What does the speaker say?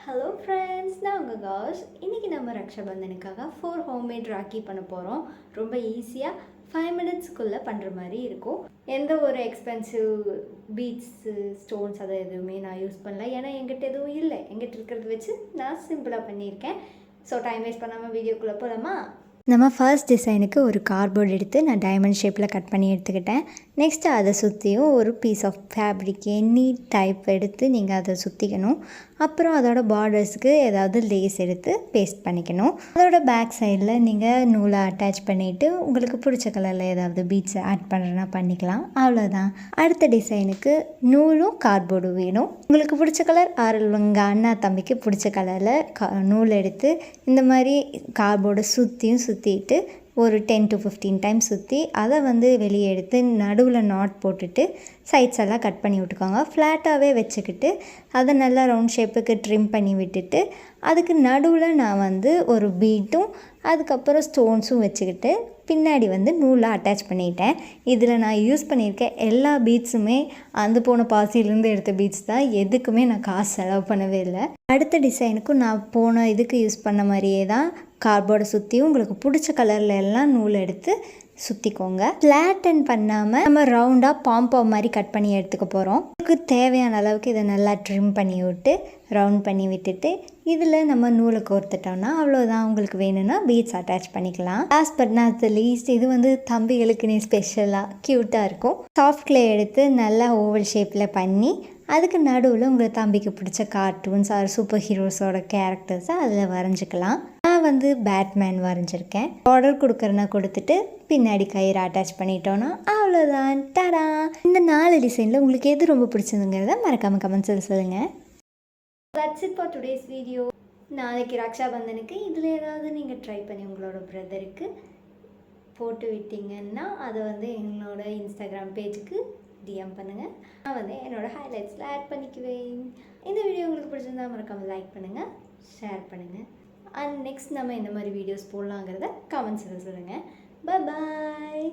Hello friends, நான் உங்கள் cash. இன்றைக்கி நம்ம ரக்ஷா பந்தனுக்காக 4 ஹோம்மேட் ராக்கி பண்ண போகிறோம். ரொம்ப ஈஸியாக 5 மினிட்ஸ்க்குள்ளே பண்ணுற மாதிரி இருக்கும். எந்த ஒரு எக்ஸ்பென்சிவ் பீட்ஸு ஸ்டோன்ஸ் அதை எதுவுமே நான் யூஸ் பண்ணல. ஏன்னா எங்கிட்ட எதுவும் இல்லை. எங்கிட்ட இருக்கிறத வச்சு நான் சிம்பிளாக பண்ணியிருக்கேன். ஸோ டைம் வேஸ்ட் பண்ணாமல் வீடியோக்குள்ளே போகலாமா? நம்ம ஃபர்ஸ்ட் டிசைனுக்கு ஒரு கார்ட்போர்ட் எடுத்து நான் டைமண்ட் ஷேப்பில் கட் பண்ணி எடுத்துக்கிட்டேன். நெக்ஸ்ட்டு அதை சுற்றியும் ஒரு piece of fabric any type எடுத்து நீங்கள் அதை சுற்றிக்கணும். அப்புறம் அதோட பார்டர்ஸுக்கு ஏதாவது லேஸ் எடுத்து பேஸ்ட் பண்ணிக்கணும். அதோட பேக் சைடில் நீங்கள் நூலை அட்டாச் பண்ணிவிட்டு உங்களுக்கு பிடிச்ச கலரில் ஏதாவது பீட்ஸை ஆட் பண்ணுறேன்னா பண்ணிக்கலாம். அவ்வளோதான். அடுத்த டிசைனுக்கு நூலும் கார்ட்போர்டும் வேணும். உங்களுக்கு பிடிச்ச கலர் உங்கள் அண்ணா தம்பிக்கு பிடிச்ச கலரில் நூல் எடுத்து இந்த மாதிரி கார்ட்போர்டை சுற்றிட்டு ஒரு 10 to 15 டைம்ஸ் சுற்றி அதை வெளியே எடுத்து நடுவில் நாட் போட்டுட்டு சைட்ஸ் எல்லாம் கட் பண்ணி விட்டுக்கோங்க. ஃப்ளாட்டாகவே வச்சுக்கிட்டு அதை நல்லா ரவுண்ட் ஷேப்புக்கு ட்ரிம் பண்ணி விட்டுட்டு அதுக்கு நடுவில் நான் ஒரு பீட்டும் அதுக்கப்புறம் ஸ்டோன்ஸும் வச்சுக்கிட்டு பின்னாடி நூலை அட்டாச் பண்ணிட்டேன். இதில் நான் யூஸ் பண்ணியிருக்க எல்லா பீட்ஸுமே அந்த போன பாசியிலேருந்து எடுத்த பீட்ஸ் தான். எதுக்குமே நான் காசு செலவு பண்ணவே இல்லை. அடுத்த டிசைனுக்கும் நான் போன இதுக்கு யூஸ் பண்ண மாதிரியே தான் கார்ட்போர்டை சுற்றியும் உங்களுக்கு பிடிச்ச கலரில் எல்லாம் நூல் எடுத்து சுற்றிக்கோங்க. ஃப்ளாட்டன் பண்ணாமல் நம்ம ரவுண்டாக பாம்பாம் மாதிரி கட் பண்ணி எடுத்துக்க போகிறோம். உங்களுக்கு தேவையான அளவுக்கு இதை நல்லா ட்ரிம் பண்ணி விட்டு ரவுண்ட் பண்ணி விட்டுட்டு இதில் நம்ம நூலை கோர்த்துட்டோம்னா அவ்வளோதான். உங்களுக்கு வேணும்னா பீட்ஸ் அட்டாச் பண்ணிக்கலாம். லாஸ்ட் பட் நாட் லீஸ்ட், இது தம்பிகளுக்குன்னே ஸ்பெஷலாக க்யூட்டாக இருக்கும். சாஃப்ட் கிளே எடுத்து நல்லா ஓவல் ஷேப்பில் பண்ணி அதுக்கு நடுவில் உங்களுக்கு தம்பிக்கு பிடிச்ச கார்ட்டூன்ஸ் ஆர் சூப்பர் ஹீரோஸோட கேரக்டர்ஸை அதில் வரைஞ்சிக்கலாம். நான் பேட்மேன் வரைஞ்சிருக்கேன். ஆர்டர் கொடுக்குறேன்னா கொடுத்துட்டு பின்னாடி கயிறு அட்டாச் பண்ணிட்டோன்னா அவ்வளோதான். டடா! இந்த 4 டிசைனில் உங்களுக்கு எது ரொம்ப பிடிச்சதுங்கிறத மறக்காமல் கமெண்ட்ஸில் சொல்லுங்கள். That's it for today's video. நாளைக்கு ரக்ஷா பந்தனுக்கு இதில் ஏதாவது நீங்கள் ட்ரை பண்ணி உங்களோட பிரதருக்கு போட்டு விட்டீங்கன்னா அதை என்னோட இன்ஸ்டாகிராம் பேஜுக்கு டிஎம் பண்ணுங்கள். நான் என்னோடய ஹைலைட்ஸில் ஆட் பண்ணிக்குவேன். இந்த வீடியோ உங்களுக்கு பிடிச்சிருந்தா மறக்காமல் லைக் பண்ணுங்கள், ஷேர் பண்ணுங்கள். அண்ட் நெக்ஸ்ட் நம்ம இந்த மாதிரி வீடியோஸ் போடலாங்கிறத கமெண்ட்ஸில் சொல்லுங்கள். பாய்.